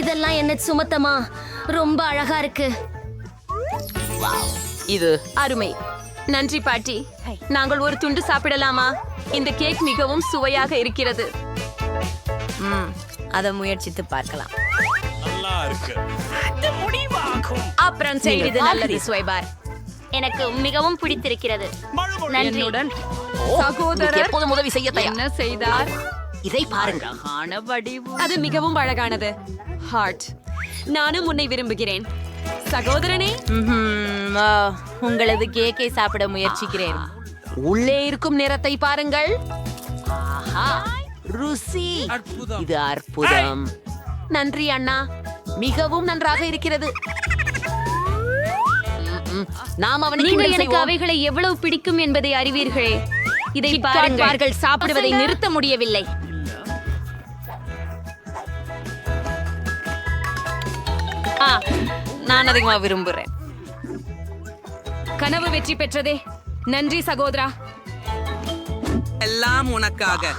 இதெல்லாம் என்ன சுமத்தமா? ரொம்ப அழகா இருக்கு. இது அருமை. நன்றி பாட்டி. நாங்கள் ஒரு துண்டு சாப்பிடலாமா? இந்த கேக் மிகவும் சுவையாக இருக்கிறது. அதை முயற்சித்து பார்க்கலாம். அப்புறம் செய்து நல்லது ஸ்வைபார். எனக்கு மிகவும் பிடித்திருக்கிறது. நன்றி. சகோதரர் எப்போதும் உதவி செய்ய தயார். என்ன செய்தார்? இதை பாருங்க. அது மிகவும் அழகானது. ஹார்ட். நானும் உன்னை விரும்புகிறேன் சகோதரனே. உங்களது கேக்கை சாப்பிட முயற்சிக்கிறேன். உள்ளே இருக்கும் நிறத்தை பாருங்கள். ஆஹா, ருசி. இது அற்புதம். நன்றி அண்ணா, மிகவும் நன்றாக இருக்கிறது. நாம் அவனுக்கு நீங்கள் இதை எனக்கு செய்வோம். அவைகளை எவ்வளவு பிடிக்கும் என்பதை அறிவீர்களே. இதை பாருங்கள், பாருங்கள். சாப்பிடுவதை நிறுத்த முடியவில்லை. நான் அதிகமாக விரும்புகிறேன். கனவு வெற்றி பெற்றதே. நன்றி சகோதரா. எல்லாம் உனக்காக.